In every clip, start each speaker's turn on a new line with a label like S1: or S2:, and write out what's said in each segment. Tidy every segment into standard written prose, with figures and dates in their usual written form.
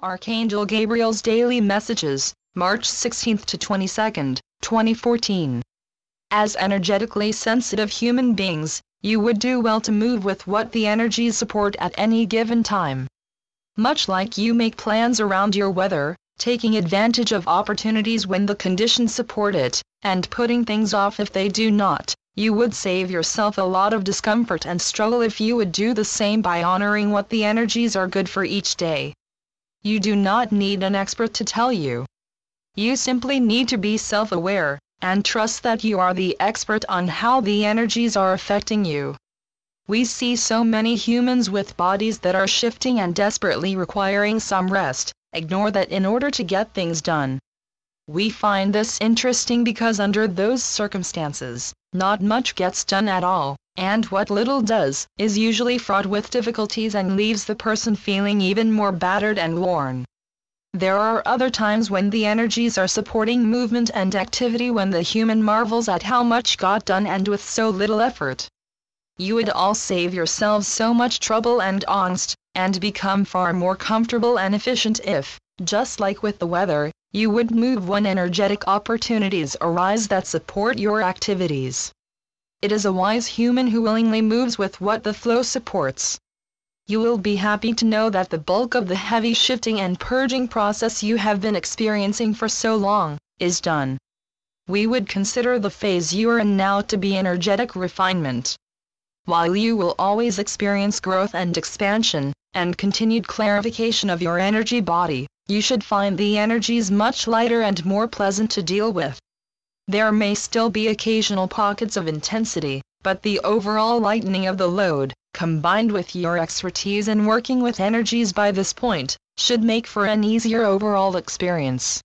S1: Archangel Gabriel's Daily Messages, March 16 to 22, 2014. As energetically sensitive human beings, you would do well to move with what the energies support at any given time. Much like you make plans around your weather, taking advantage of opportunities when the conditions support it, and putting things off if they do not, you would save yourself a lot of discomfort and struggle if you would do the same by honoring what the energies are good for each day. You do not need an expert to tell you. You simply need to be self-aware, and trust that you are the expert on how the energies are affecting you. We see so many humans with bodies that are shifting and desperately requiring some rest, ignore that in order to get things done. We find this interesting because under those circumstances, not much gets done at all, and what little does, is usually fraught with difficulties and leaves the person feeling even more battered and worn. There are other times when the energies are supporting movement and activity, when the human marvels at how much got done and with so little effort. You would all save yourselves so much trouble and angst, and become far more comfortable and efficient if, just like with the weather, you would move when energetic opportunities arise that support your activities. It is a wise human who willingly moves with what the flow supports. You will be happy to know that the bulk of the heavy shifting and purging process you have been experiencing for so long is done. We would consider the phase you are in now to be energetic refinement. While you will always experience growth and expansion, and continued clarification of your energy body, you should find the energies much lighter and more pleasant to deal with. There may still be occasional pockets of intensity, but the overall lightening of the load, combined with your expertise in working with energies by this point, should make for an easier overall experience.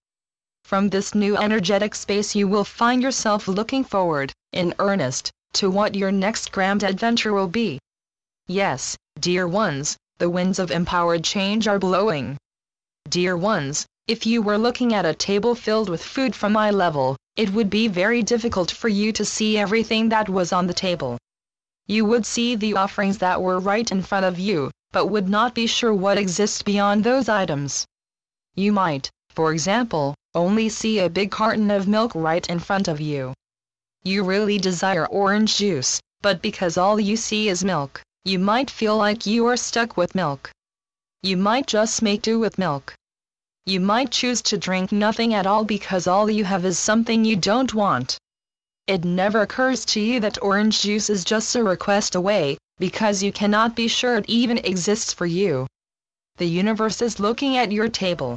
S1: From this new energetic space you will find yourself looking forward, in earnest, to what your next grand adventure will be. Yes, dear ones, the winds of empowered change are blowing. Dear ones, if you were looking at a table filled with food from eye level, it would be very difficult for you to see everything that was on the table. You would see the offerings that were right in front of you, but would not be sure what exists beyond those items. You might, for example, only see a big carton of milk right in front of you. You really desire orange juice, but because all you see is milk, you might feel like you are stuck with milk. You might just make do with milk. You might choose to drink nothing at all because all you have is something you don't want. It never occurs to you that orange juice is just a request away, because you cannot be sure it even exists for you. The universe is looking at your table.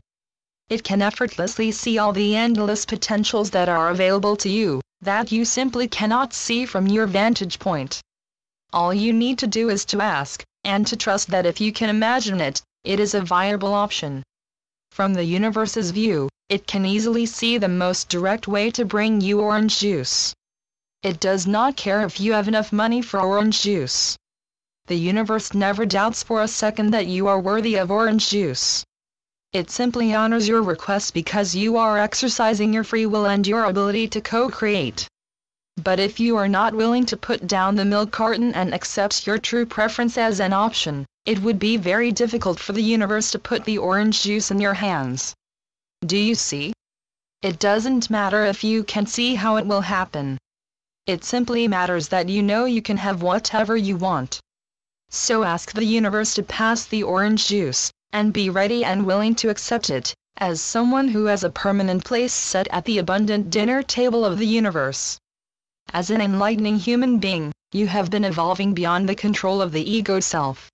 S1: It can effortlessly see all the endless potentials that are available to you, that you simply cannot see from your vantage point. All you need to do is to ask, and to trust that if you can imagine it, it is a viable option. From the universe's view, it can easily see the most direct way to bring you orange juice. It does not care if you have enough money for orange juice. The universe never doubts for a second that you are worthy of orange juice. It simply honors your request because you are exercising your free will and your ability to co-create. But if you are not willing to put down the milk carton and accept your true preference as an option, it would be very difficult for the universe to put the orange juice in your hands. Do you see? It doesn't matter if you can see how it will happen. It simply matters that you know you can have whatever you want. So ask the universe to pass the orange juice, and be ready and willing to accept it, as someone who has a permanent place set at the abundant dinner table of the universe. As an enlightening human being, you have been evolving beyond the control of the ego self.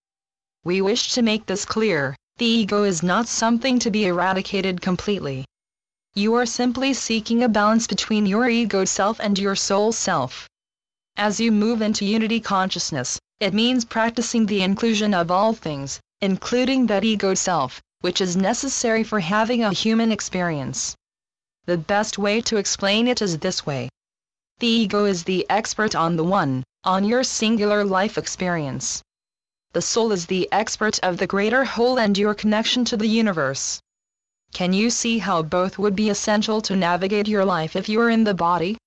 S1: We wish to make this clear: the ego is not something to be eradicated completely. You are simply seeking a balance between your ego self and your soul self. As you move into unity consciousness, it means practicing the inclusion of all things, including that ego self, which is necessary for having a human experience. The best way to explain it is this way. The ego is the expert on the one, on your singular life experience. The soul is the expert of the greater whole and your connection to the universe. Can you see how both would be essential to navigate your life if you are in the body?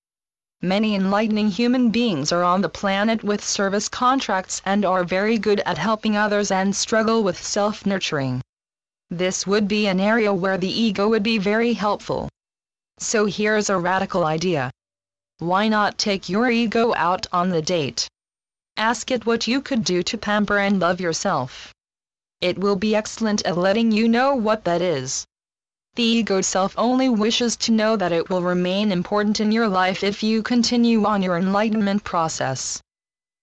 S1: Many enlightening human beings are on the planet with service contracts and are very good at helping others and struggle with self-nurturing. This would be an area where the ego would be very helpful. So here's a radical idea. Why not take your ego out on the date? Ask it what you could do to pamper and love yourself. It will be excellent at letting you know what that is. The ego self only wishes to know that it will remain important in your life if you continue on your enlightenment process.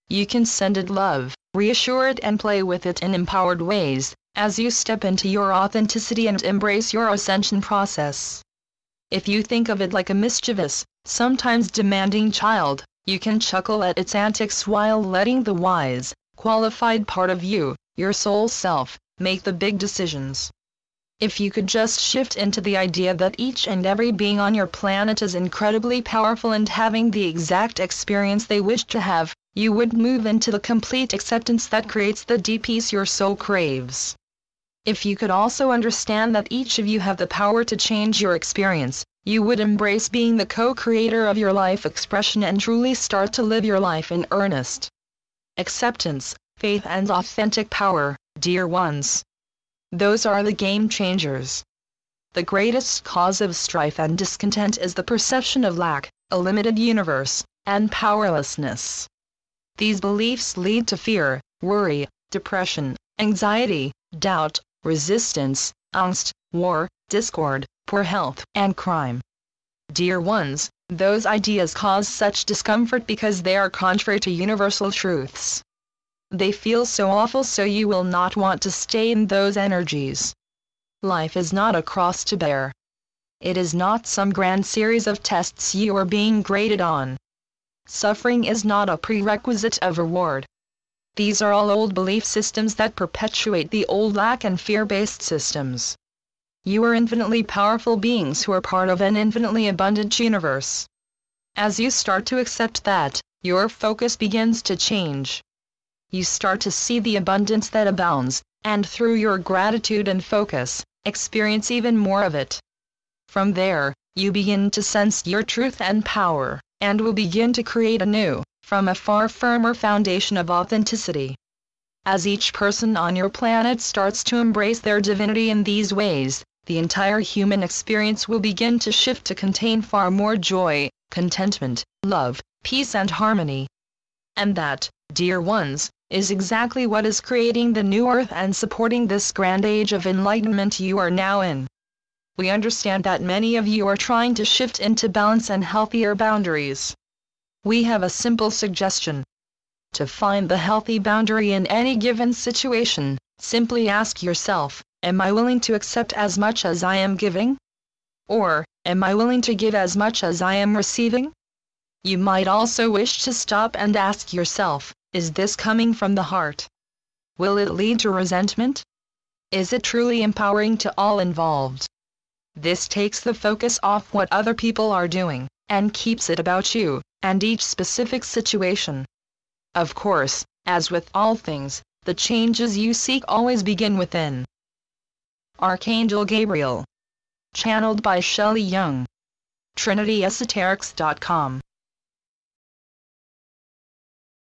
S1: You can send it love, reassure it and play with it in empowered ways, as you step into your authenticity and embrace your ascension process. If you think of it like a mischievous, sometimes demanding child, you can chuckle at its antics while letting the wise, qualified part of you, your soul self, make the big decisions. If you could just shift into the idea that each and every being on your planet is incredibly powerful and having the exact experience they wish to have, you would move into the complete acceptance that creates the deep peace your soul craves. If you could also understand that each of you have the power to change your experience, you would embrace being the co-creator of your life expression and truly start to live your life in earnest. Acceptance, faith and authentic power, dear ones. Those are the game changers. The greatest cause of strife and discontent is the perception of lack, a limited universe, and powerlessness. These beliefs lead to fear, worry, depression, anxiety, doubt, resistance, angst, war, discord, poor health, and crime. Dear ones, those ideas cause such discomfort because they are contrary to universal truths. They feel so awful, so you will not want to stay in those energies. Life is not a cross to bear. It is not some grand series of tests you are being graded on. Suffering is not a prerequisite of reward. These are all old belief systems that perpetuate the old lack and fear-based systems. You are infinitely powerful beings who are part of an infinitely abundant universe. As you start to accept that, your focus begins to change. You start to see the abundance that abounds, and through your gratitude and focus, experience even more of it. From there, you begin to sense your truth and power, and will begin to create anew, from a far firmer foundation of authenticity. As each person on your planet starts to embrace their divinity in these ways, the entire human experience will begin to shift to contain far more joy, contentment, love, peace and harmony. And that, dear ones, is exactly what is creating the new earth and supporting this grand age of enlightenment you are now in. We understand that many of you are trying to shift into balance and healthier boundaries. We have a simple suggestion. To find the healthy boundary in any given situation, simply ask yourself, am I willing to accept as much as I am giving? Or, am I willing to give as much as I am receiving? You might also wish to stop and ask yourself, is this coming from the heart? Will it lead to resentment? Is it truly empowering to all involved? This takes the focus off what other people are doing, and keeps it about you, and each specific situation. Of course, as with all things, the changes you seek always begin within. Archangel Gabriel. Channeled by Shelley Young. TrinityEsoterics.com